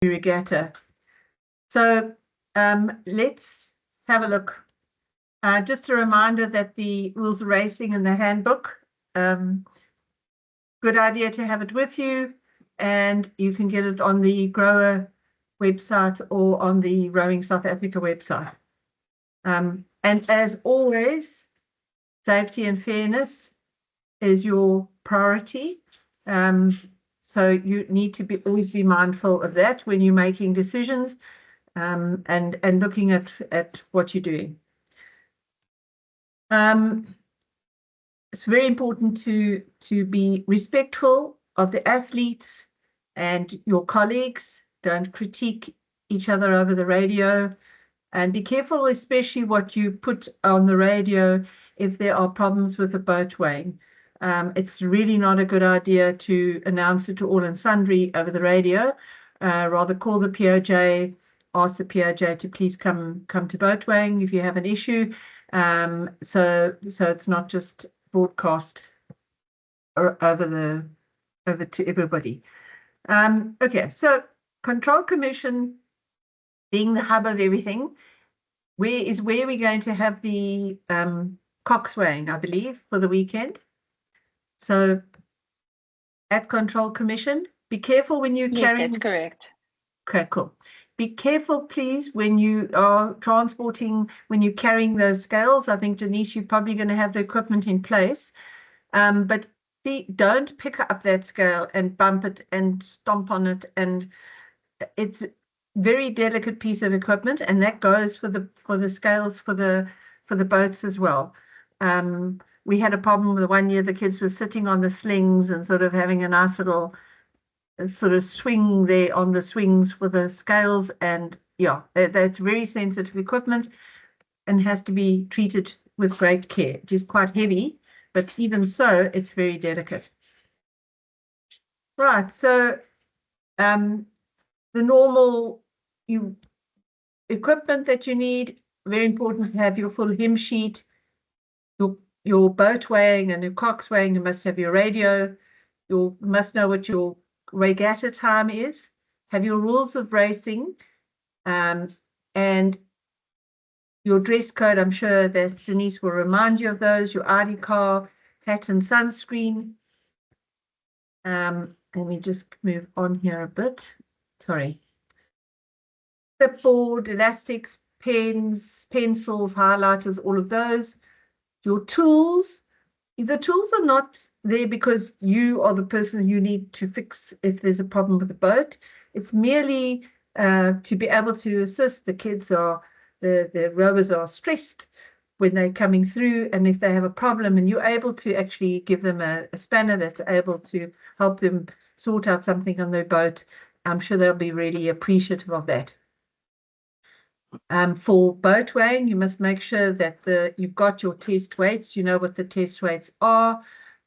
regatta. So let's have a look. Just a reminder that the rules of racing in the handbook, good idea to have it with you, and you can get it on the Grower website or on the Rowing South Africa website. And as always, safety and fairness is your priority. So you need to always be mindful of that when you're making decisions, and looking at what you're doing. It's very important to be respectful of the athletes and your colleagues. Don't critique each other over the radio, and be careful, especially what you put on the radio if there are problems with the boat weighing. It's really not a good idea to announce it to all and sundry over the radio. Rather call the POJ, ask the POJ to please come to boat weighing if you have an issue. So it's not just broadcast over to everybody. Okay, so Control Commission being the hub of everything, where we're going to have the cox weighing, I believe, for the weekend. So at Control Commission, be careful when you're carrying. Yes, that's correct. Okay, cool. Be careful, please, when you are transporting, when you're carrying those scales. I think, Denise, you're probably going to have the equipment in place. But don't pick up that scale and bump it and stomp on it. And it's a very delicate piece of equipment, and that goes for the scales for the boats as well. We had a problem with 1 year, the kids were sitting on the slings and sort of having a nice little sort of swing there on the swings for the scales, and yeah, that's very sensitive equipment and has to be treated with great care. It is quite heavy, but even so, it's very delicate. Right, so the normal equipment that you need, very important to have your full hymn sheet, your boat weighing and your cox weighing. You must have your radio. You must know what your regatta time is, have your rules of racing, and your dress code. I'm sure that Denise will remind you of those, your ID card, hat and sunscreen. Let me just move on here a bit. Sorry. Clipboard, elastics, pens, pencils, highlighters, all of those. Your tools. The tools are not there because you are the person you need to fix if there's a problem with the boat. It's merely to be able to assist. The kids the rowers are stressed when they're coming through, and if they have a problem and you're able to actually give them a spanner that's able to help them sort out something on their boat, I'm sure they'll be really appreciative of that. For boat weighing, you must make sure that you've got your test weights, you know what the test weights are,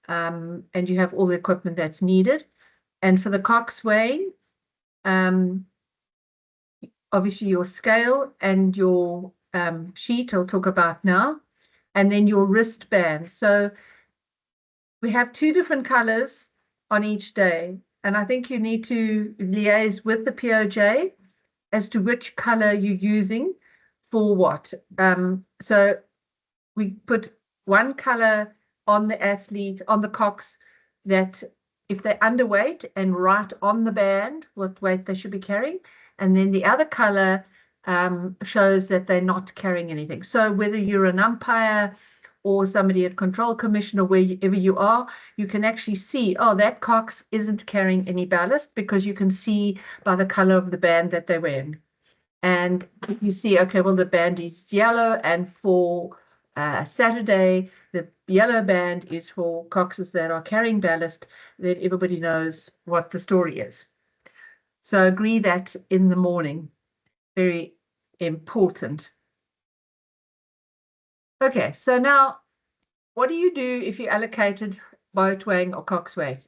and you have all the equipment that's needed. And for the cox weighing, obviously your scale and your sheet I'll talk about now, and then your wristband. So we have 2 different colors on each day, and I think you need to liaise with the POJ as to which color you're using for what. So we put one color on the athlete, on the cox, that if they're underweight, and write on the band what weight they should be carrying. And then the other color shows that they're not carrying anything. So whether you're an umpire or somebody at Control Commission or wherever you are, you can actually see, oh, that cox isn't carrying any ballast, because you can see by the color of the band that they're wearing. And you see, okay, well, the band is yellow, and for Saturday, the yellow band is for coxes that are carrying ballast. Then everybody knows what the story is. So agree that in the morning. Very important. Okay, so now what do you do if you're allocated boat weighing or cox weighing?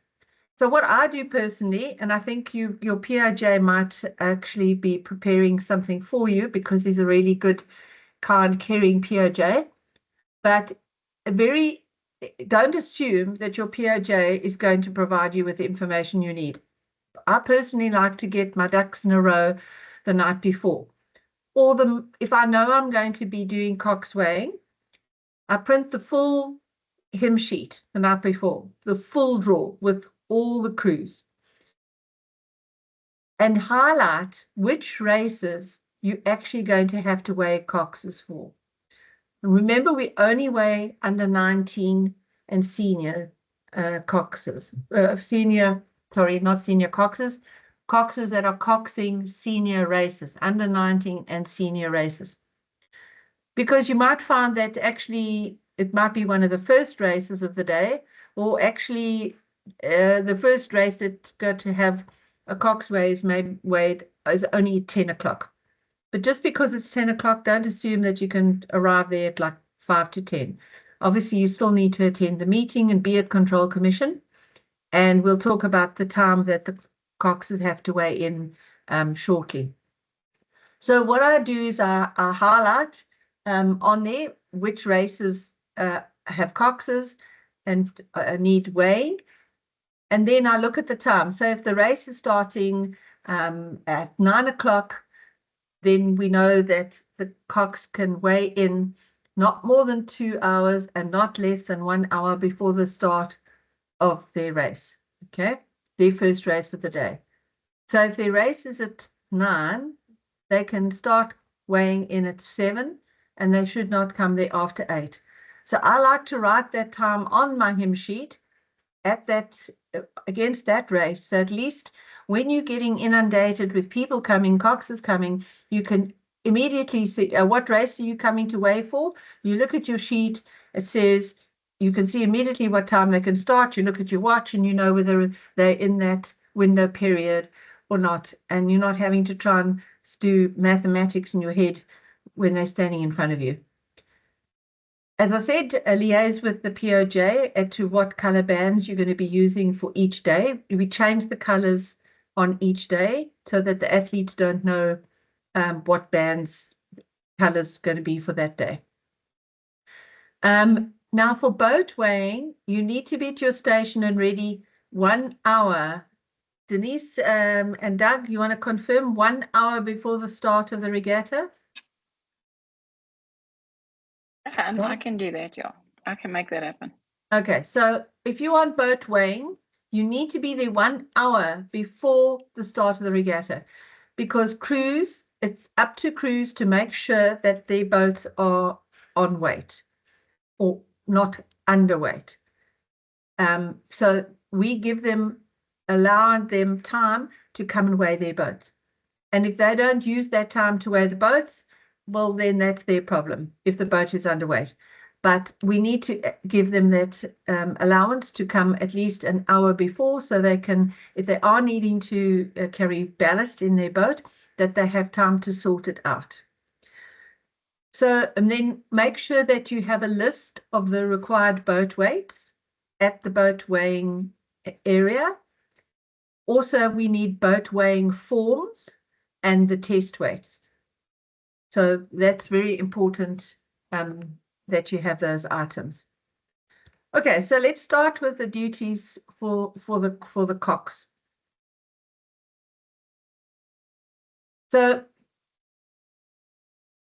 So what I do personally, and I think your POJ might actually be preparing something for you, because he's a really good, kind, caring POJ, but don't assume that your POJ is going to provide you with the information you need. I personally like to get my ducks in a row the night before. Or if I know I'm going to be doing cox weighing, I print the full hymn sheet the night before, the full draw with all the crews, and highlight which races you're actually going to have to weigh coxes for. And remember, we only weigh under 19 and senior coxes, sorry, not senior coxes that are coxing senior races, under 19 and senior races. Because you might find that actually it might be one of the first races of the day, or actually the first race that's going to have a cox weighed is only 10 o'clock. But just because it's 10 o'clock, don't assume that you can arrive there at like 5 to 10. Obviously, you still need to attend the meeting and be at Control Commission. And we'll talk about the time that the coxes have to weigh in shortly. So what I do is I highlight on there which races have coxes and need weighing. And then I look at the time. So if the race is starting at 9 o'clock, then we know that the cox can weigh in not more than 2 hours and not less than 1 hour before the start of their race, okay? Their first race of the day. So if their race is at 9, they can start weighing in at 7, and they should not come there after 8. So I like to write that time on my hymn sheet at that against that race. So at least when you're getting inundated with people coming, coxes coming, you can immediately see what race are you coming to weigh for. You look at your sheet, it says you can see immediately what time they can start. You look at your watch and you know whether they're in that window period or not, and you're not having to try and do mathematics in your head when they're standing in front of you. As I said, liaise with the POJ as to what color bands you're going to be using for each day. We change the colors on each day so that the athletes don't know what bands colors going to be for that day. Now for boat weighing, you need to be at your station and ready 1 hour. Denise and Doug, you want to confirm 1 hour before the start of the regatta? I can do that, yeah. I can make that happen. Okay, so if you want boat weighing, you need to be there 1 hour before the start of the regatta, because crews, it's up to crews to make sure that their boats are on weight or not underweight. So we allow them time to come and weigh their boats. And if they don't use that time to weigh the boats, well, then that's their problem if the boat is underweight. But we need to give them that allowance to come at least an hour before, so they can, if they are needing to carry ballast in their boat, that they have time to sort it out. So, and then make sure that you have a list of the required boat weights at the boat weighing area. Also, we need boat weighing forms and the test weights. So that's very important that you have those items. Okay, so let's start with the duties for the cox. So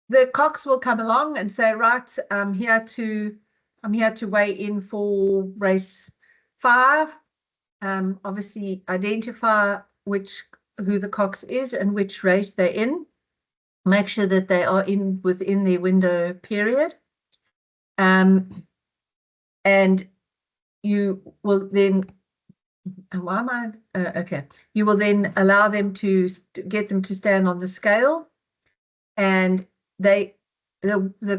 the cox will come along and say, right, I'm here to weigh in for race 5. Obviously identify who the cox is and which race they're in. Make sure that they are within their window period. And you will then, why am I, okay. You will then allow them to get them to stand on the scale, and the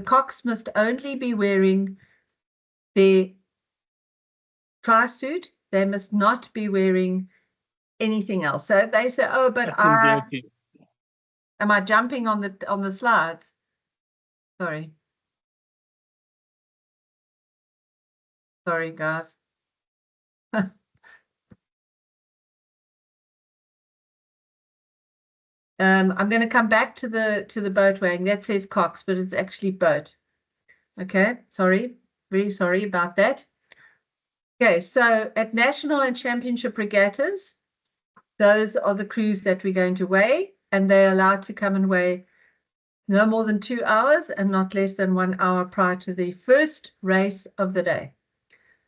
cox must only be wearing their tri-suit. They must not be wearing anything else. So if they say, oh, but am I jumping on the slides? Sorry. Sorry, guys. I'm going to come back to the boat weighing. That says cox, but it's actually boat. Okay, sorry, very sorry about that. Okay, so at national and championship regattas, those are the crews that we're going to weigh, and they're allowed to come and weigh no more than 2 hours and not less than 1 hour prior to the first race of the day.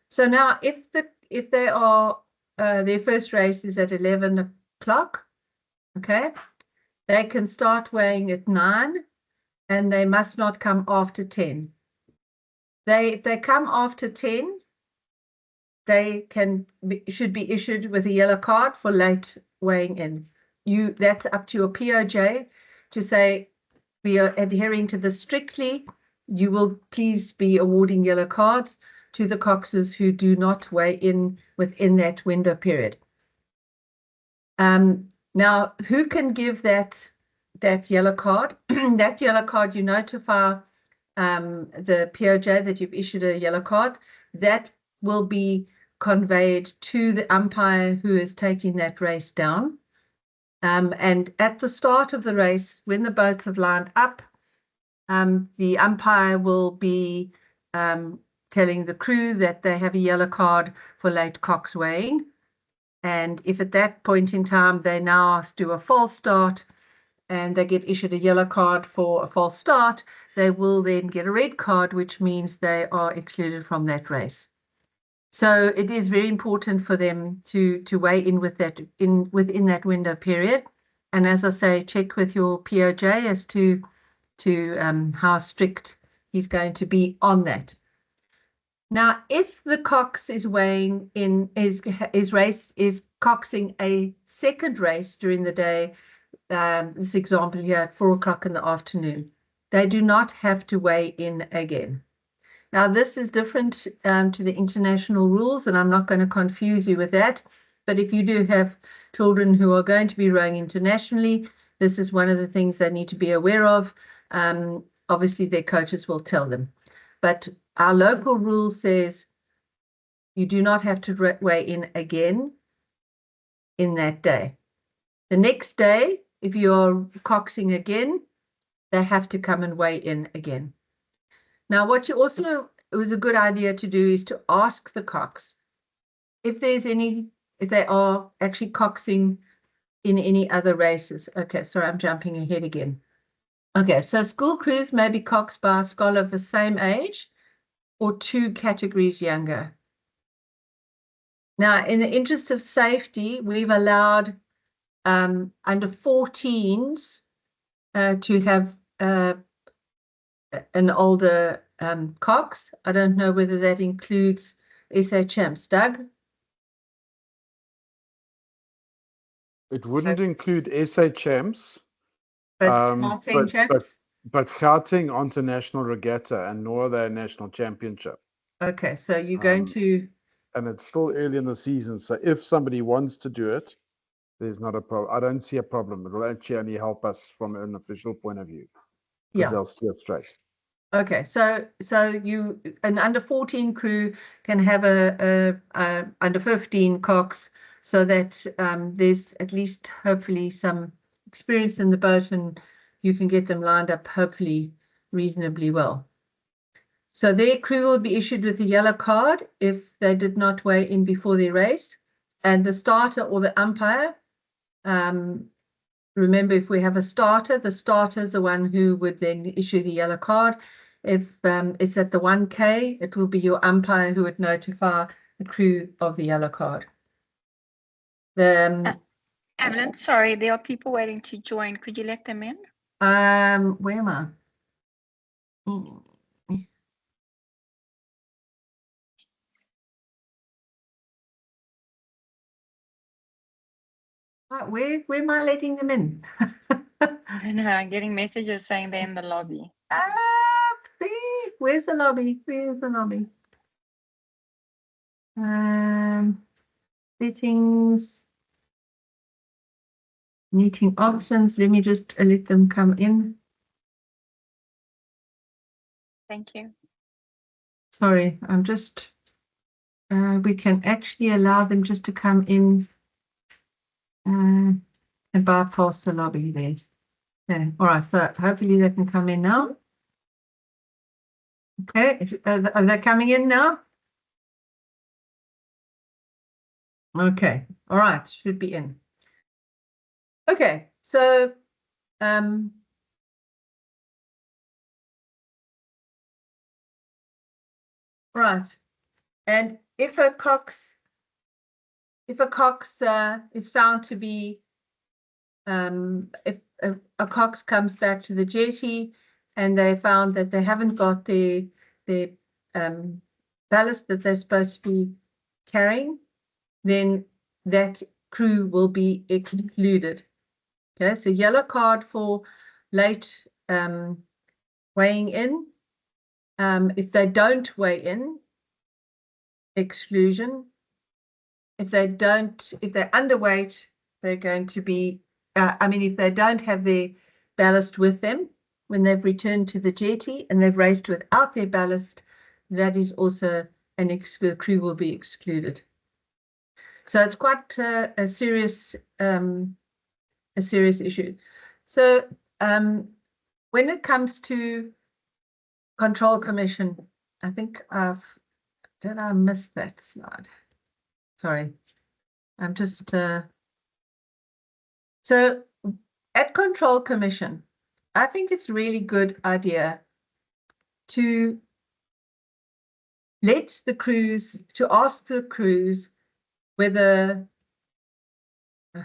So now if they are their first race is at 11 o'clock, okay, they can start weighing at 9 and they must not come after 10. If they come after 10, they should be issued with a yellow card for late weighing in. That's up to your POJ to say, we are adhering to this strictly. You will please be awarding yellow cards to the coxers who do not weigh in within that window period. Now, who can give that yellow card? That yellow card, you notify the POJ that you've issued a yellow card. That will be conveyed to the umpire who is taking that race down. And at the start of the race, when the boats have lined up, the umpire will be telling the crew that they have a yellow card for late cox weighing. And if at that point in time they now do a false start and they get issued a yellow card for a false start, they will then get a red card, which means they are excluded from that race. So it is very important for them to weigh in with that within that window period. And as I say, check with your POJ as to how strict he's going to be on that. Now, if the cox is weighing in his race is coxing a second race during the day, this example here at 4 o'clock in the afternoon, they do not have to weigh in again. Now, this is different to the international rules, and I'm not going to confuse you with that. But if you do have children who are going to be rowing internationally, this is one of the things they need to be aware of. Obviously, their coaches will tell them. But our local rule says you do not have to weigh in again in that day. The next day, if you're coxing again, they have to come and weigh in again. Now, what it was a good idea to do is to ask the cox if they are actually coxing in any other races. Okay, sorry, I'm jumping ahead again. Okay, so school crews may be coxed by a scholar of the same age or 2 categories younger. Now, in the interest of safety, we've allowed under 14s to have an older cox. I don't know whether that includes SA Champs. Doug? It wouldn't include SA Champs. But Gauteng Champs? But Gauteng International Regatta and Northern National Championship. Okay, so you're going to... And it's still early in the season, so if somebody wants to do it, there's not a problem. I don't see a problem. It will actually only help us from an official point of view. Yeah. They'll steer straight. Okay, so an under 14 crew can have a under 15 cox, so that there's at least hopefully some experience in the boat and you can get them lined up hopefully reasonably well. So their crew will be issued with a yellow card if they did not weigh in before their race, and the starter or the umpire, remember, if we have a starter, the starter is the one who would then issue the yellow card. If it's at the 1K, it will be your umpire who would notify the crew of the yellow card. Evelyn, sorry, there are people waiting to join. Could you let them in? Where am I? Where am I letting them in? I know, I'm getting messages saying they're in the lobby. Where's the lobby? Where's the lobby? Settings, meeting options. Let me just let them come in. Thank you. Sorry, I'm just, we can actually allow them just to come in and bypass the lobby there. Okay, all right, so hopefully they can come in now. Okay, are they coming in now? Okay, all right, should be in. Okay, so right, and if a cox is found to be if a cox comes back to the jetty and they found that they haven't got the ballast that they're supposed to be carrying, then that crew will be excluded. Okay, so yellow card for late weighing in. If they don't weigh in, exclusion. If they're underweight, they're going to be, if they don't have their ballast with them when they've returned to the jetty and they've raced without their ballast, that is also the crew will be excluded. So it's quite a serious issue. So when it comes to Control Commission, I think did I miss that slide? Sorry, I'm just so at Control Commission, I think it's a really good idea to ask the crews whether,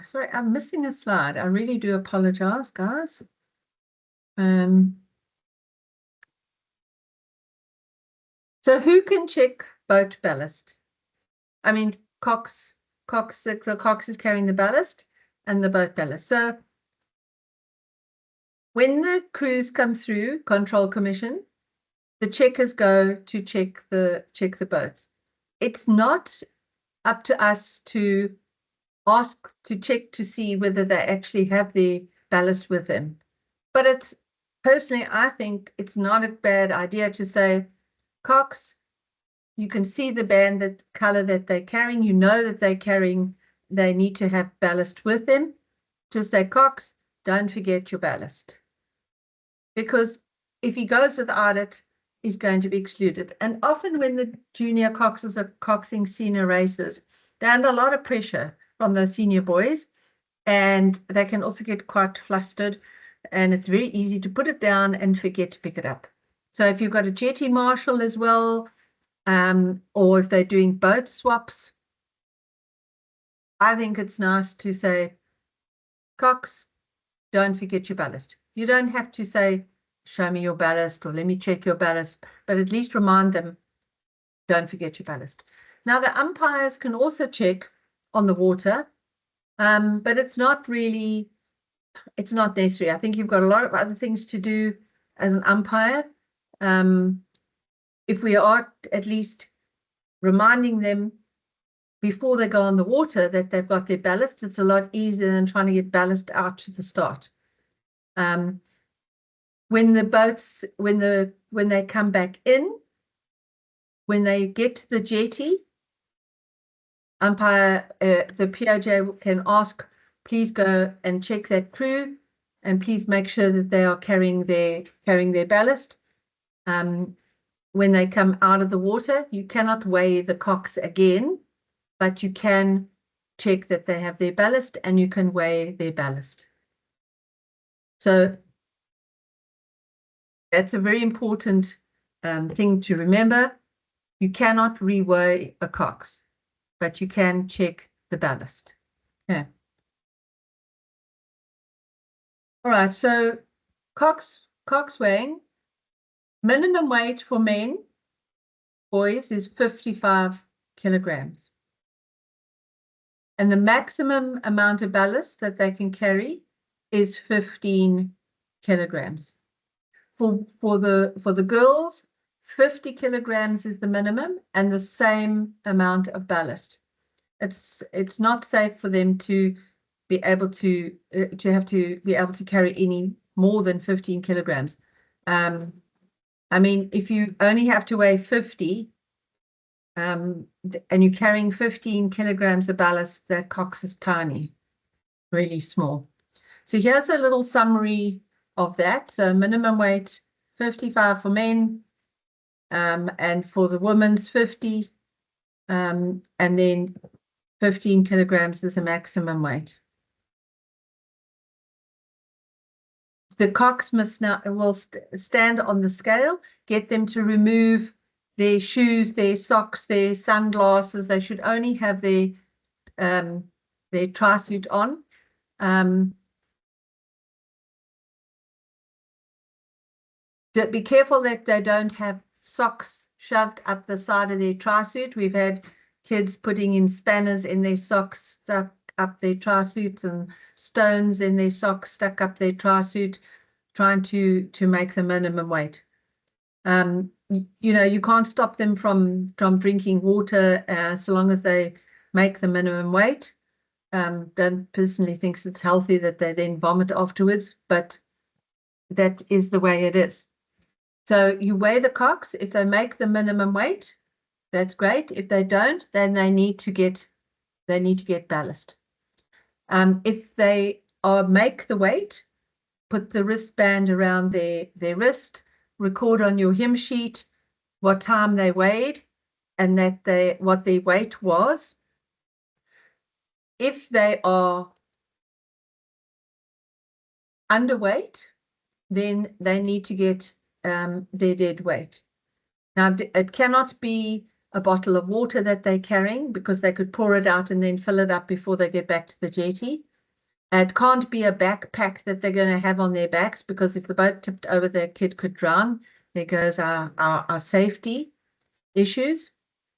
sorry, I'm missing a slide. I really do apologize, guys. So who can check boat ballast? I mean, the cox is carrying the ballast and the boat ballast. So when the crews come through Control Commission, the checkers go to check the boats. It's not up to us to ask to check to see whether they actually have the ballast with them. But it's personally, I think it's not a bad idea to say, cox, you can see the band, that color that they're carrying. You know that they need to have ballast with them. Just say, cox, don't forget your ballast. Because if he goes without it, he's going to be excluded. And often when the junior coxers are coxing senior races, they're under a lot of pressure from those senior boys, and they can also get quite flustered, and it's very easy to put it down and forget to pick it up. So if you've got a jetty marshal as well, or if they're doing boat swaps, I think it's nice to say, cox, don't forget your ballast. You don't have to say, show me your ballast or let me check your ballast, but at least remind them, don't forget your ballast. Now, the umpires can also check on the water, but it's not necessary. I think you've got a lot of other things to do as an umpire. If we are at least reminding them before they go on the water that they've got their ballast, it's a lot easier than trying to get ballast out to the start. When the boats, when they come back in, when they get to the jetty, umpire, the POJ can ask, please go and check that crew, and please make sure that they are carrying their ballast. When they come out of the water, you cannot weigh the cox again, but you can check that they have their ballast and you can weigh their ballast. So that's a very important thing to remember. You cannot reweigh a cox, but you can check the ballast. Okay. All right, so cox weighing, minimum weight for boys is 55 kilograms. And the maximum amount of ballast that they can carry is 15 kilograms. For the girls, 50 kilograms is the minimum and the same amount of ballast. It's not safe for them to be able to carry any more than 15 kilograms. I mean, if you only have to weigh 50, and you're carrying 15 kilograms of ballast, that cox is tiny, really small. So here's a little summary of that. So minimum weight 55 for men, and for the women's 50, and then 15 kilograms is the maximum weight. the cocks must now will stand on the scale, get them to remove their shoes, their socks, their sunglasses. They should only have their tri-suit on. Be careful that they don't have socks shoved up the side of their tri-suit. We've had kids putting in spanners in their socks, stuck up their tri-suits, and stones in their socks stuck up their tri-suit, trying to make the minimum weight. You know, you can't stop them from drinking water so long as they make the minimum weight. Don't personally think it's healthy that they then vomit afterwards, but that is the way it is. So you weigh the cocks. If they make the minimum weight, that's great. If they don't, then they need to get ballast. If they make the weight, put the wristband around their wrist, record on your hymn sheet what time they weighed and what their weight was. If they are underweight, then they need to get their dead weight. Now, it cannot be a bottle of water that they're carrying, because they could pour it out and then fill it up before they get back to the jetty. It can't be a backpack that they're going to have on their backs, because if the boat tipped over, their kid could drown. There goes our safety issues,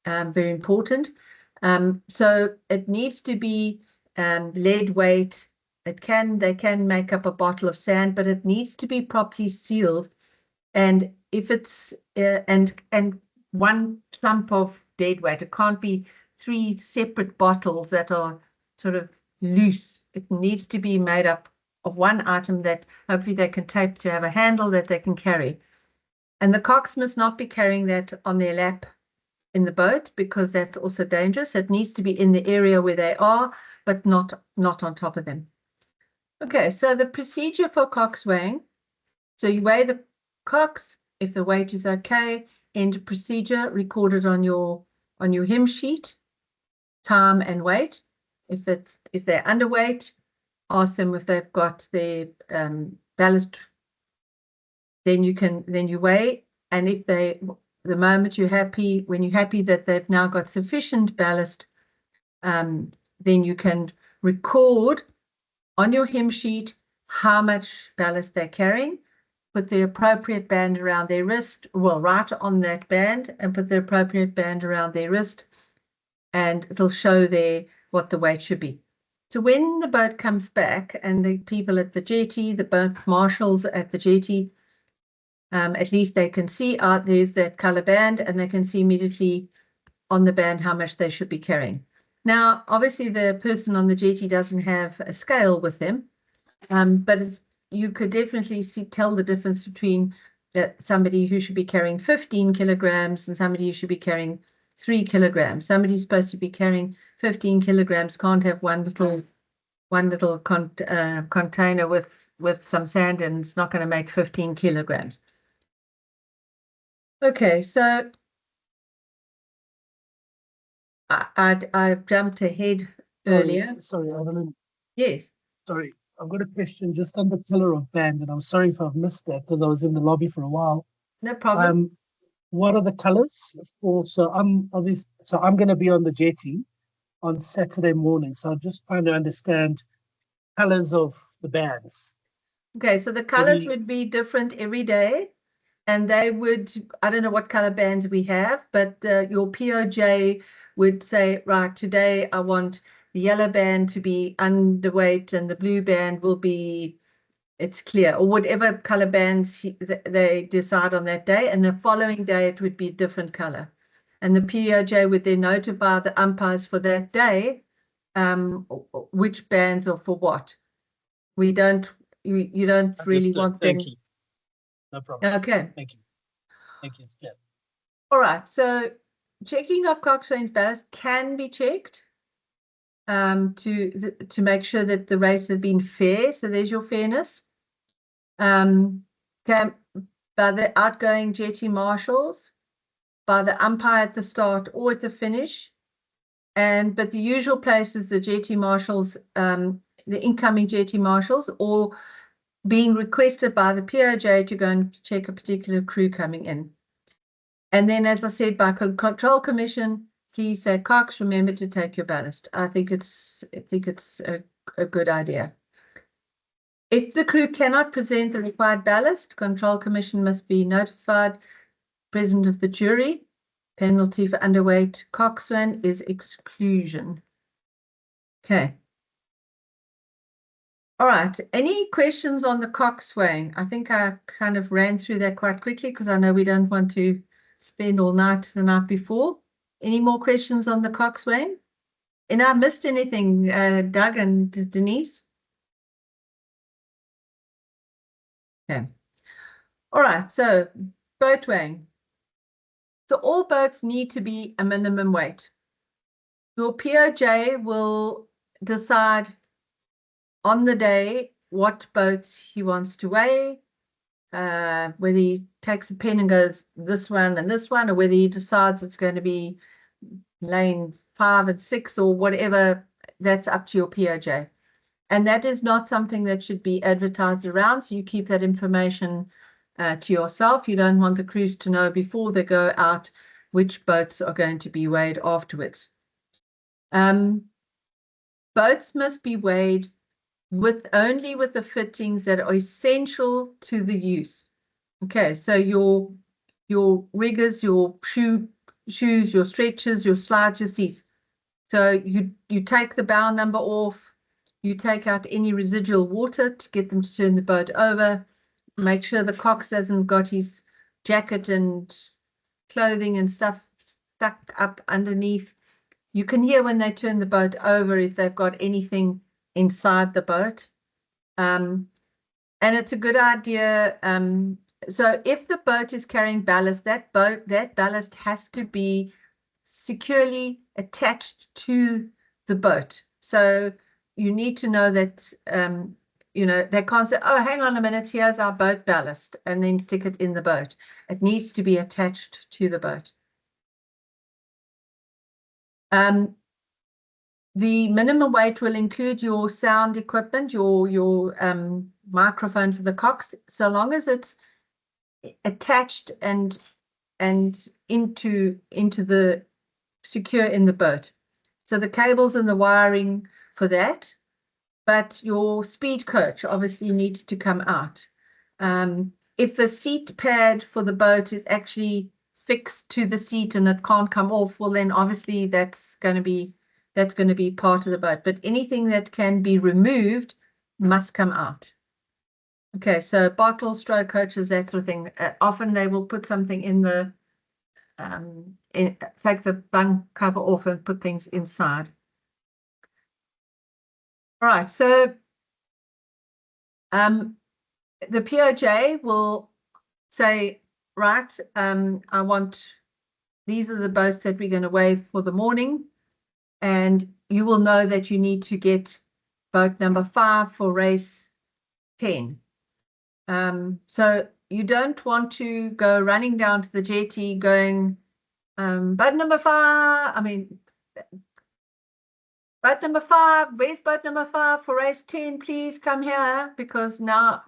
very important. So it needs to be lead weight. They can make up a bottle of sand, but it needs to be properly sealed. And if it's and one clump of dead weight, it can't be 3 separate bottles that are sort of loose. It needs to be made up of one item that hopefully they can tape to have a handle that they can carry. And the cocks must not be carrying that on their lap in the boat, because that's also dangerous. It needs to be in the area where they are, but not on top of them. Okay, so the procedure for cocks weighing. So you weigh the cocks. If the weight is okay, end procedure, record it on your hymn sheet, time and weight. If they're underweight, ask them if they've got their ballast. Then you weigh, and if the moment when you're happy that they've now got sufficient ballast, then you can record on your hymn sheet how much ballast they're carrying, put the appropriate band around their wrist, well, write on that band and put the appropriate band around their wrist, and it'll show there what the weight should be. So when the boat comes back and the people at the jetty, the boat marshals at the jetty, at least they can see there's that color band, and they can see immediately on the band how much they should be carrying. Now, obviously, the person on the jetty doesn't have a scale with them, but you could definitely tell the difference between somebody who should be carrying 15 kilograms and somebody who should be carrying 3 kilograms. Somebody who's supposed to be carrying 15 kilograms can't have one little container with some sand, and it's not going to make 15 kilograms. Okay, so I jumped ahead earlier. Sorry, Evelyn. Yes. Sorry, I've got a question just on the color of band, and I'm sorry if I've missed that because I was in the lobby for a while. No problem. What are the colors? So I'm going to be on the jetty on Saturday morning, so I'm just trying to understand colors of the bands. Okay, so the colors would be different every day, and they would, I don't know what color bands we have, but your POJ would say, right, today I want the yellow band to be underweight and the blue band will be, it's clear, or whatever color bands they decide on that day, and the following day it would be a different color. And the POJ would then notify the umpires for that day which bands are for what. You don't really want them. Thank you. No problem. Okay. Thank you. Thank you. It's clear. All right. So checking of coxswain's ballast can be checked to make sure that the race has been fair. So there's your fairness. By the outgoing jetty marshals, by the umpire at the start or at the finish, but the usual place is the jetty marshals, the incoming jetty marshals, or being requested by the POJ to go and check a particular crew coming in. And then, as I said, by Control Commission, please say, Cox, remember to take your ballast. I think it's a good idea. If the crew cannot present the required ballast, Control Commission must be notified. President of the jury. Penalty for underweight coxswain is exclusion. Okay. All right. Any questions on the coxswain? I think I kind of ran through that quite quickly because I know we don't want to spend all night the night before. Any more questions on the coxswain? And I missed anything, Doug and Denise? Okay. All right. So boat weighing. So all boats need to be a minimum weight. Your POJ will decide on the day what boats he wants to weigh, whether he takes a pen and goes this one and this one, or whether he decides it's going to be lane 5 and 6 or whatever. That's up to your POJ. And that is not something that should be advertised around. So you keep that information to yourself. You don't want the crews to know before they go out which boats are going to be weighed afterwards. Boats must be weighed only with the fittings that are essential to the use. Okay, so your riggers, your shoes, your stretchers, your slides, your seats. So you take the bow number off, you take out any residual water to get them to turn the boat over. Make sure the cox hasn't got his jacket and clothing and stuff stuck up underneath. You can hear when they turn the boat over if they've got anything inside the boat. And it's a good idea. So if the boat is carrying ballast, that ballast has to be securely attached to the boat. So you need to know that they can't say, oh, hang on a minute, here's our boat ballast, and then stick it in the boat. It needs to be attached to the boat. The minimum weight will include your sound equipment, your microphone for the cox, so long as it's attached and into the secure in the boat. So the cables and the wiring for that. But your speed coach obviously needs to come out. If the seat pad for the boat is actually fixed to the seat and it can't come off, well, then obviously that's going to be part of the boat. But anything that can be removed must come out. Okay, so bottle, stroke coaches, that sort of thing. Often they will put something in the take the bunk cover off and put things inside. All right, so the POJ will say, right, these are the boats that we're going to weigh for the morning, and you will know that you need to get boat number 5 for race 10. So you don't want to go running down to the jetty going, boat number 5, boat number 5, where's boat number 5 for race 10? Please come here, because now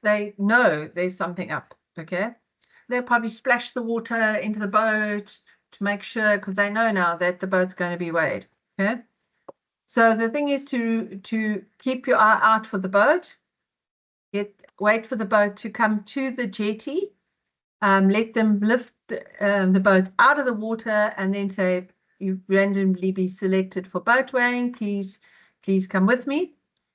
they know there's something up, okay? They'll probably splash the water into the boat to make sure, because they know now that the boat's going to be weighed, okay? So the thing is to keep your eye out for the boat, wait for the boat to come to the jetty, let them lift the boat out of the water, and then say, you randomly be selected for boat weighing, please come with me.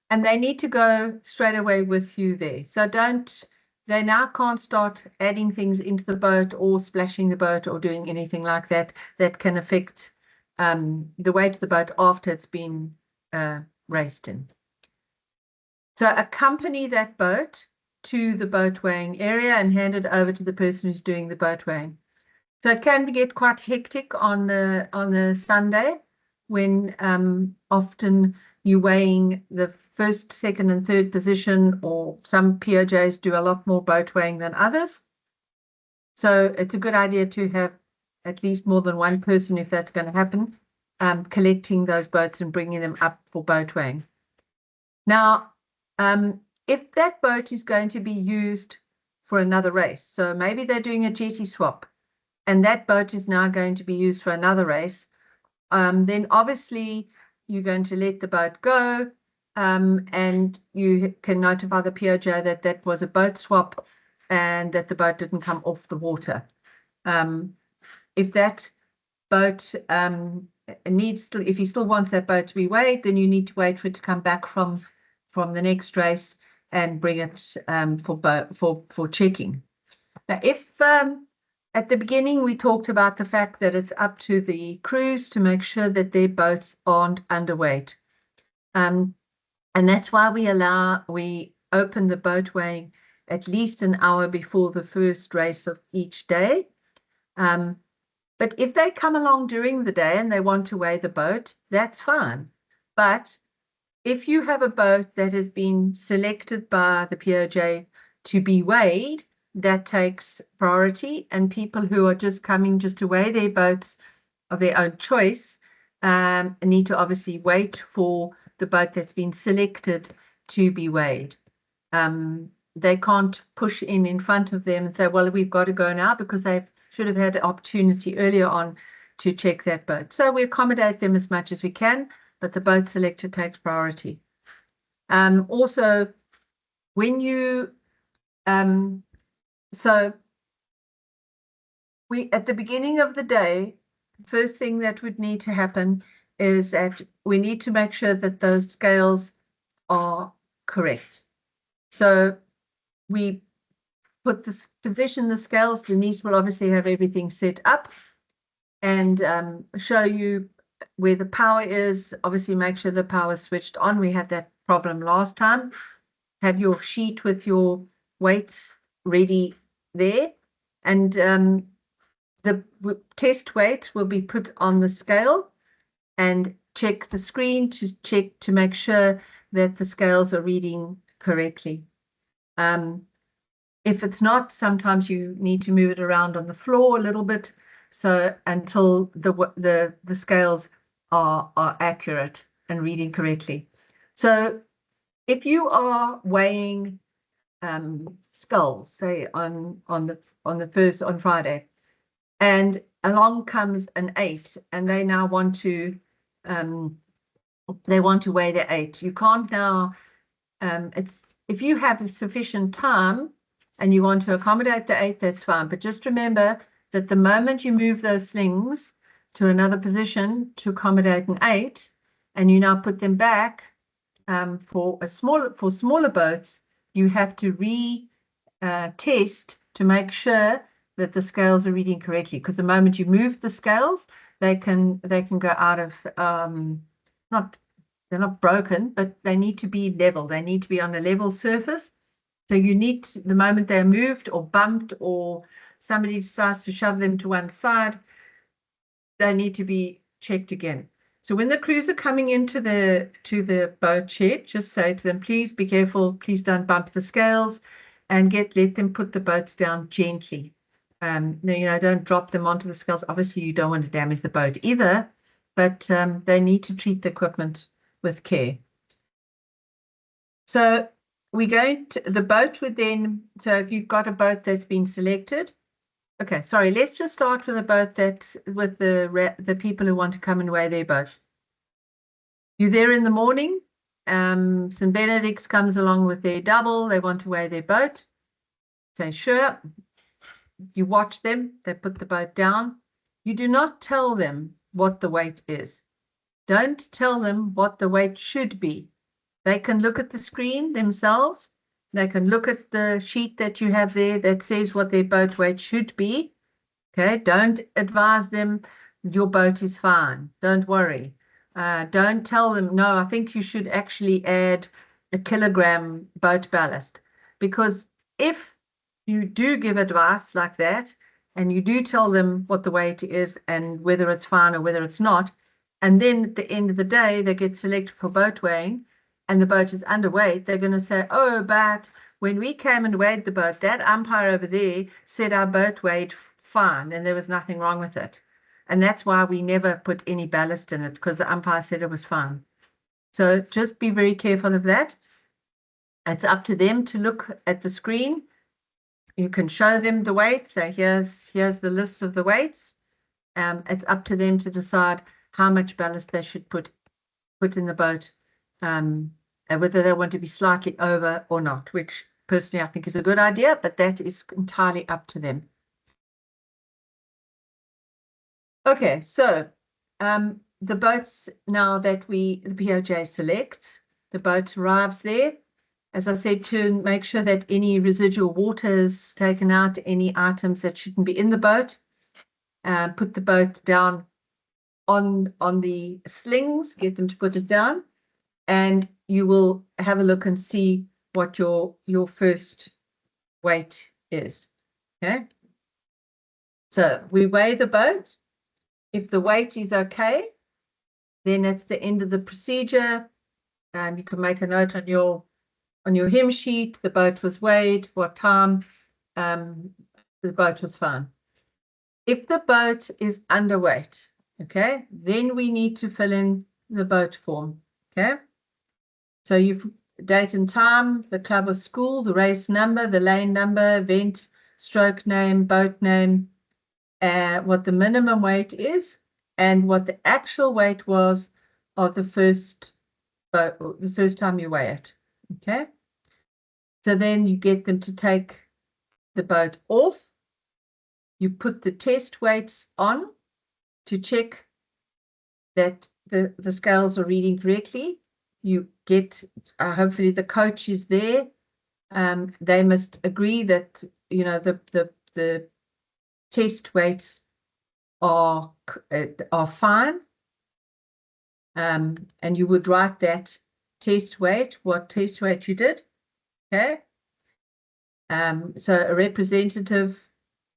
And they need to go straight away with you there. So they now can't start adding things into the boat or splashing the boat or doing anything like that can affect the weight of the boat after it's been raced in. So accompany that boat to the boat weighing area and hand it over to the person who's doing the boat weighing. So it can get quite hectic on the Sunday when often you're weighing the first, second, and third position, or some POJs do a lot more boat weighing than others. So it's a good idea to have at least more than one person, if that's going to happen, collecting those boats and bringing them up for boat weighing. Now, if that boat is going to be used for another race, so maybe they're doing a jetty swap, and that boat is now going to be used for another race, then obviously you're going to let the boat go, and you can notify the POJ that that was a boat swap and that the boat didn't come off the water. If that boat if he still wants that boat to be weighed, then you need to wait for it to come back from the next race and bring it for checking. Now, if at the beginning we talked about the fact that it's up to the crews to make sure that their boats aren't underweight, and that's why we open the boat weighing at least an hour before the first race of each day. But if they come along during the day and they want to weigh the boat, that's fine. But if you have a boat that has been selected by the POJ to be weighed, that takes priority, and people who are just coming just to weigh their boats of their own choice need to obviously wait for the boat that's been selected to be weighed. They can't push in front of them and say, well, we've got to go now, because they should have had the opportunity earlier on to check that boat. So we accommodate them as much as we can, but the boat selector takes priority. Also, when you so at the beginning of the day, the first thing that would need to happen is that we need to make sure that those scales are correct. So we position the scales. Denise will obviously have everything set up and show you where the power is. Obviously make sure the power is switched on. We had that problem last time. Have your sheet with your weights ready there, and the test weight will be put on the scale, and check the screen to make sure that the scales are reading correctly. If it's not, sometimes you need to move it around on the floor a little bit, so until the scales are accurate and reading correctly. So if you are weighing skulls, say on Friday, and along comes an 8, and they now want to weigh the 8, you can't now. If you have sufficient time and you want to accommodate the 8, that's fine. But just remember that the moment you move those slings to another position to accommodate an 8, and you now put them back for smaller boats, you have to test to make sure that the scales are reading correctly. Because the moment you move the scales, they can go out of they're not broken, but they need to be level. They need to be on a level surface. So you need to, the moment they're moved or bumped or somebody decides to shove them to one side, they need to be checked again. So when the crews are coming into the boat shed, just say to them, please be careful, please don't bump the scales, and let them put the boats down gently. Don't drop them onto the scales. Obviously, you don't want to damage the boat either, but they need to treat the equipment with care. So the boat would then, so if you've got a boat that's been selected, okay, sorry, let's just start with a boat with the people who want to come and weigh their boat. You're there in the morning, St. Benedict's comes along with their double, they want to weigh their boat. Say, sure. You watch them, they put the boat down. You do not tell them what the weight is. Don't tell them what the weight should be. They can look at the screen themselves. They can look at the sheet that you have there that says what their boat weight should be. Okay, don't advise them your boat is fine. Don't worry. Don't tell them, no, I think you should actually add a kilogram boat ballast. Because if you do give advice like that, and you do tell them what the weight is and whether it's fine or whether it's not, and then at the end of the day, they get selected for boat weighing and the boat is underweight, they're going to say, oh, but when we came and weighed the boat, that umpire over there said our boat weighed fine and there was nothing wrong with it. And that's why we never put any ballast in it, because the umpire said it was fine. So just be very careful of that. It's up to them to look at the screen. You can show them the weight. So here's the list of the weights. It's up to them to decide how much ballast they should put in the boat, and whether they want to be slightly over or not, which personally I think is a good idea, but that is entirely up to them. Okay, so the boats now that the POJ selects, the boat arrives there. As I said, to make sure that any residual water is taken out, any items that shouldn't be in the boat. Put the boat down on the slings, get them to put it down, and you will have a look and see what your first weight is. Okay. So we weigh the boat. If the weight is okay, then it's the end of the procedure. You can make a note on your hymn sheet. The boat was weighed, what time, the boat was fine. If the boat is underweight, okay, then we need to fill in the boat form. Okay. So you've date and time, the club or school, the race number, the lane number, event, stroke name, boat name, what the minimum weight is, and what the actual weight was of the first time you weigh it. Okay. So then you get them to take the boat off. You put the test weights on to check that the scales are reading correctly. You get, hopefully the coach is there. They must agree that, you know, the test weights are fine. And you would write that test weight, what test weight you did. Okay. So a representative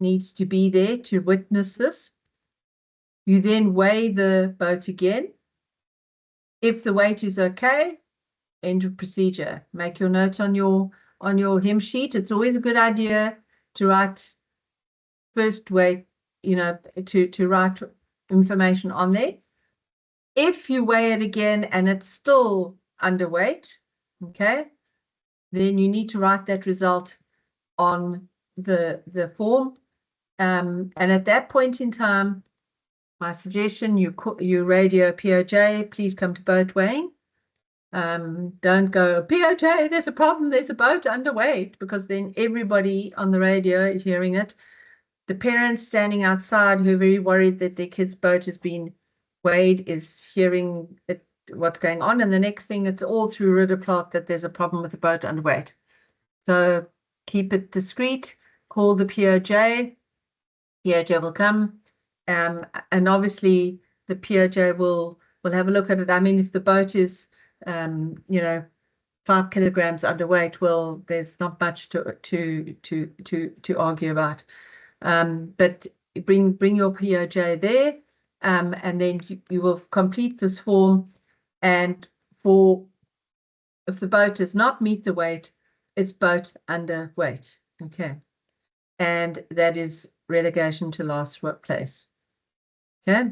needs to be there to witness this. You then weigh the boat again. If the weight is okay, end of procedure. Make your note on your hymn sheet. It's always a good idea to write first weight, you know, to write information on there. If you weigh it again and it's still underweight, okay, then you need to write that result on the form. And at that point in time, my suggestion, you radio POJ, please come to boat weighing. Don't go, POJ, there's a problem, there's a boat underweight, because then everybody on the radio is hearing it. The parents standing outside who are very worried that their kid's boat has been weighed is hearing what's going on. And the next thing, it's all through Ridderplot that there's a problem with the boat underweight. So keep it discreet, call the POJ. POJ will come, and obviously the POJ will have a look at it. I mean, if the boat is, you know, 5 kilograms underweight, well, there's not much to argue about. But bring your POJ there, and then you will complete this form. And if the boat does not meet the weight, it's boat underweight. Okay, and that is relegation to last place. Okay.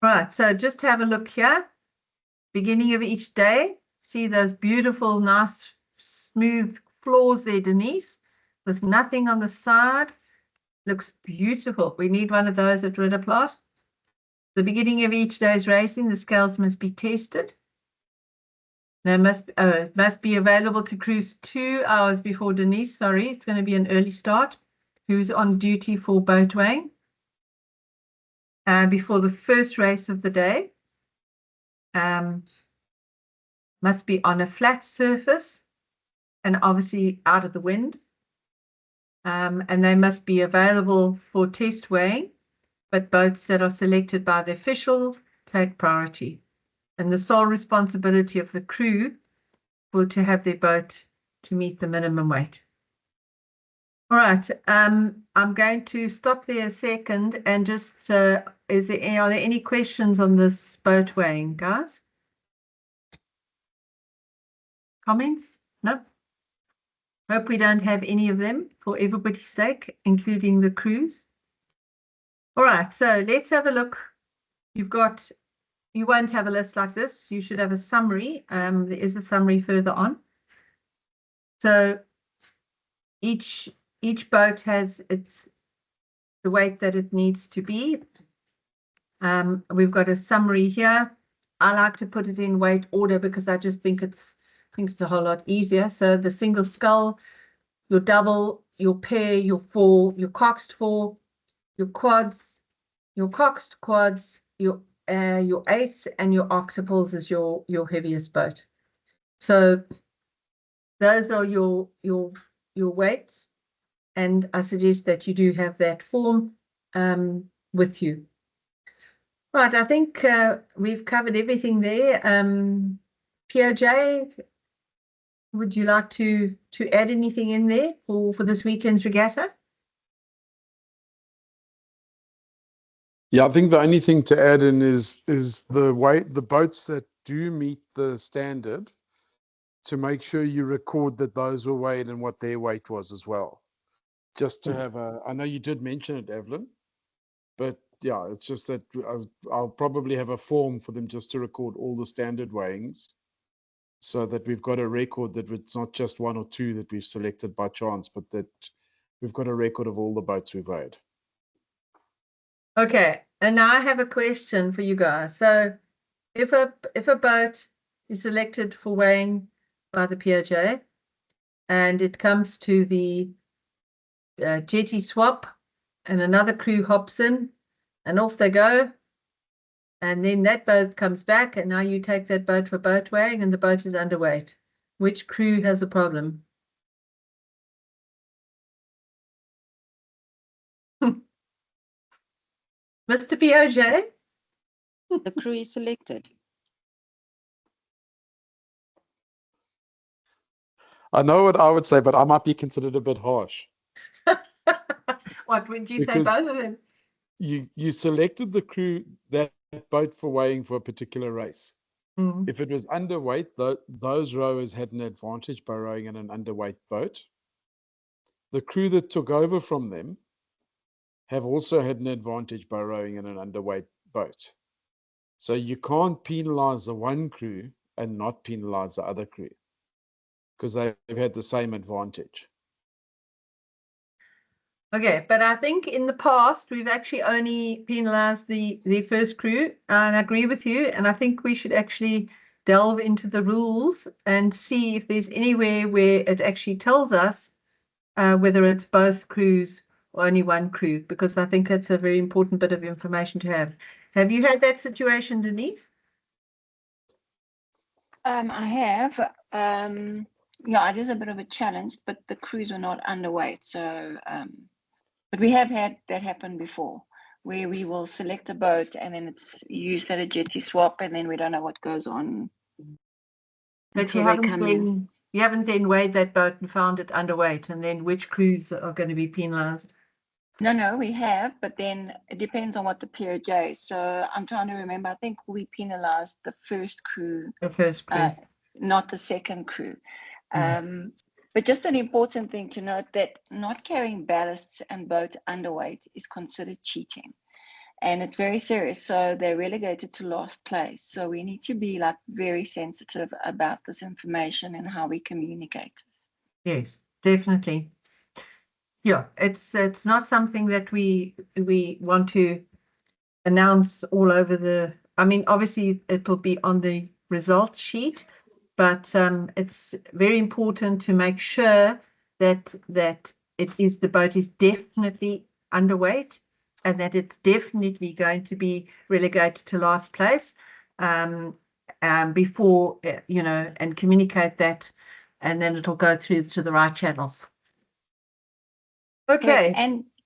Right, so just have a look here. Beginning of each day, see those beautiful, nice, smooth floors there, Denise, with nothing on the side. Looks beautiful. We need one of those at Ridderplot. The beginning of each day's racing, the scales must be tested. They must be available to cruise 2 hours before Denise. Sorry, it's going to be an early start. Who's on duty for boat weighing before the first race of the day. Must be on a flat surface and obviously out of the wind. And they must be available for test weighing, but boats that are selected by the official take priority. And the sole responsibility of the crew to have their boat to meet the minimum weight. All right, I'm going to stop there a second and just, are there any questions on this boat weighing, guys? Comments? No? Hope we don't have any of them for everybody's sake, including the crews. All right, so let's have a look. You've got you won't have a list like this. You should have a summary. There is a summary further on. So each boat has the weight that it needs to be. We've got a summary here. I like to put it in weight order because I just think it's a whole lot easier. So the single scull, your double, your pair, your four, your coxed four, your quads, your coxed quads, your eighths, and your octuples is your heaviest boat. So those are your weights, and I suggest that you do have that form with you. Right, I think we've covered everything there. POJ, would you like to add anything in there for this weekend's regatta? Yeah, I think the only thing to add in is the boats that do meet the standard, to make sure you record that those were weighed and what their weight was as well. Just to have I know you did mention it, Evelyn, but yeah, it's just that I'll probably have a form for them just to record all the standard weighings, so that we've got a record that it's not just one or two that we've selected by chance, but that we've got a record of all the boats we've weighed. Okay, and now I have a question for you guys. So if a boat is selected for weighing by the POJ and it comes to the jetty swap and another crew hops in and off they go, and then that boat comes back and now you take that boat for boat weighing and the boat is underweight, which crew has a problem? Mr. POJ? The crew is selected. I know what I would say, but I might be considered a bit harsh. What would you say, Because both of them? You selected the crew, that boat, for weighing for a particular race. Mm. If it was underweight, those rowers had an advantage by rowing in an underweight boat. The crew that took over from them have also had an advantage by rowing in an underweight boat. So you can't penalize the one crew and not penalize the other crew, because they've had the same advantage. Okay, but I think in the past we've actually only penalized the first crew, and I agree with you. And I think we should actually delve into the rules and see if there's anywhere where it actually tells us whether it's both crews or only one crew, because I think that's a very important bit of information to have. Have you had that situation, Denise? I have. Yeah, it is a bit of a challenge, but the crews are not underweight. So, but we have had that happen before, where we will select a boat and then it's used at a jetty swap, and then we don't know what goes on. But you haven't then weighed that boat and found it underweight, and then which crews are going to be penalized? No, we have, but then it depends on what the POJ. So I'm trying to remember. I think we penalized the first crew, The first crew. not the second crew. But just an important thing to note, that not carrying ballasts and boat underweight is considered cheating, and it's very serious. So they're relegated to last place. So we need to be like very sensitive about this information and how we communicate. Yes, definitely. Yeah, it's not something that we want to announce all over the. I mean, obviously it'll be on the results sheet, but it's very important to make sure that the boat is definitely underweight, and that it's definitely going to be relegated to last place before and communicate that, and then it'll go through to the right channels. Okay.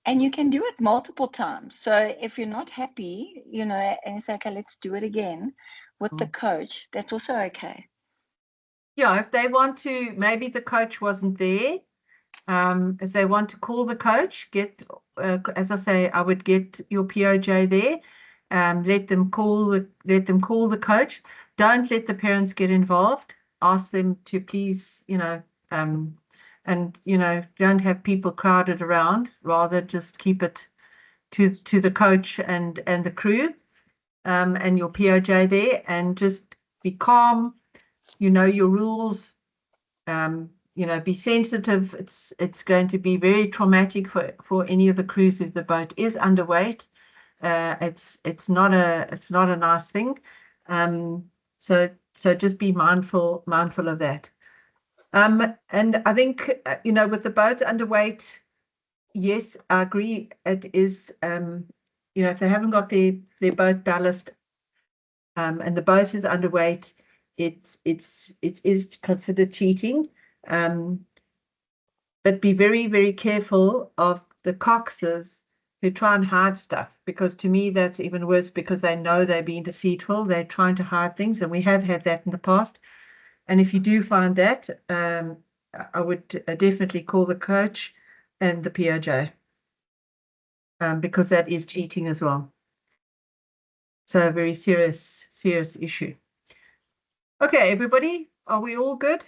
And you can do it multiple times. So if you're not happy, and say, okay, let's do it again with the coach, that's also okay. Yeah, if they want to, maybe the coach wasn't there. If they want to call the coach, as I say, I would get your POJ there. Let them call the coach. Don't let the parents get involved. Ask them to please, and don't have people crowded around. Rather, just keep it to the coach and the crew. and your POJ there, and just be calm. You know your rules. You know, be sensitive. It's going to be very traumatic for any of the crews if the boat is underweight. It's not a nice thing. So just be mindful of that. And I think you know, with the boat underweight, yes, I agree. It is you know, if they haven't got their boat ballast, and the boat is underweight, it is considered cheating. But be very, very careful of the coxers who try and hide stuff, because to me that's even worse, because they know they're being deceitful. They're trying to hide things, and we have had that in the past. And if you do find that, I would definitely call the coach and the POJ, because that is cheating as well. So a very serious issue. Okay, everybody, are we all good?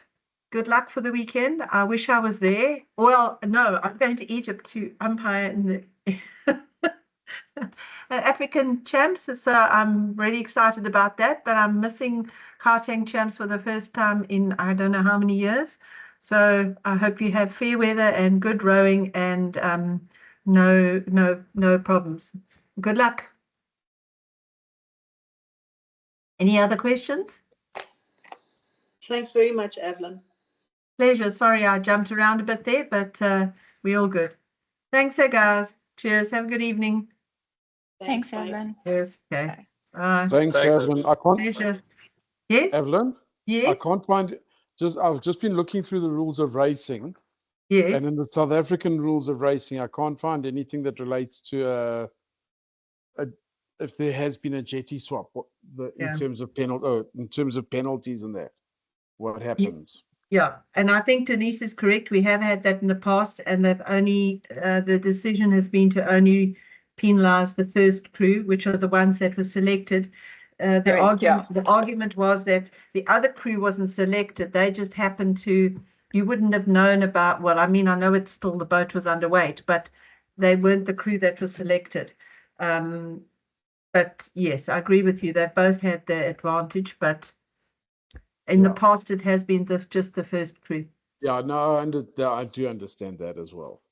Good luck for the weekend. I wish I was there. Well, no, I'm going to Egypt to umpire in the African champs, so I'm really excited about that. But I'm missing Gauteng champs for the first time in I don't know how many years. So I hope you have fair weather and good rowing, and no problems. Good luck. Any other questions? Thanks very much, Evelyn. Pleasure. Sorry, I jumped around a bit there, but we're all good. Thanks, guys. Cheers. Have a good evening. Thanks, bye. Evelyn. Yes. Okay. Bye. Bye. Thanks, Evelyn. I can't, Pleasure. Yes. Evelyn, I Yes. can't find, I've just been looking through the rules of racing, Yes. and in the South African rules of racing, I can't find anything that relates to if there has been a jetty swap, Yeah. in terms of penalties and that, what happens? Yeah, and I think Denise is correct. We have had that in the past, and they've only the decision has been to only penalise the first crew, which are the ones that were selected. The argument was that the other crew wasn't selected. They just happened to. You wouldn't have known about. Well, I mean, I know it's still the boat was underweight, but they weren't the crew that was selected. But yes, I agree with you. They've both had their advantage, but in the past it has been just the first crew. Yeah, no, I do understand that as well.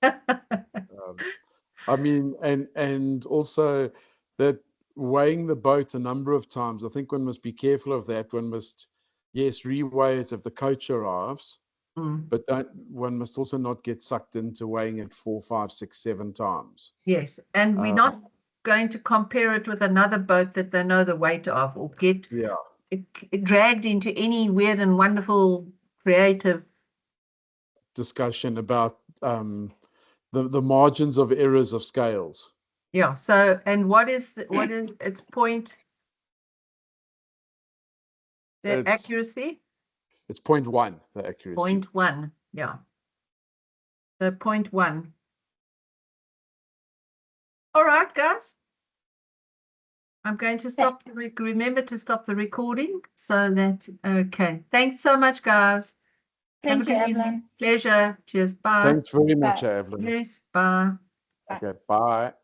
I mean, and also that weighing the boat a number of times, I think one must be careful of that. One must, yes, reweigh it if the coach arrives, but one must also not get sucked into weighing it 4, 5, 6, 7 times. Yes, and we're not going to compare it with another boat that they know the weight of, or get it dragged into any weird and wonderful creative discussion about the margins of errors of scales. Yeah. So, and what is its point? The accuracy? It's 0.1, the accuracy. 0.1, yeah. So 0.1. All right, guys. I'm going to stop. Remember to stop the recording. So that's okay. Thanks so much, guys. Thank you, Evelyn. Pleasure. Cheers. Bye. Thanks very much, Bye. Evelyn. Yes. Bye. Okay. Bye.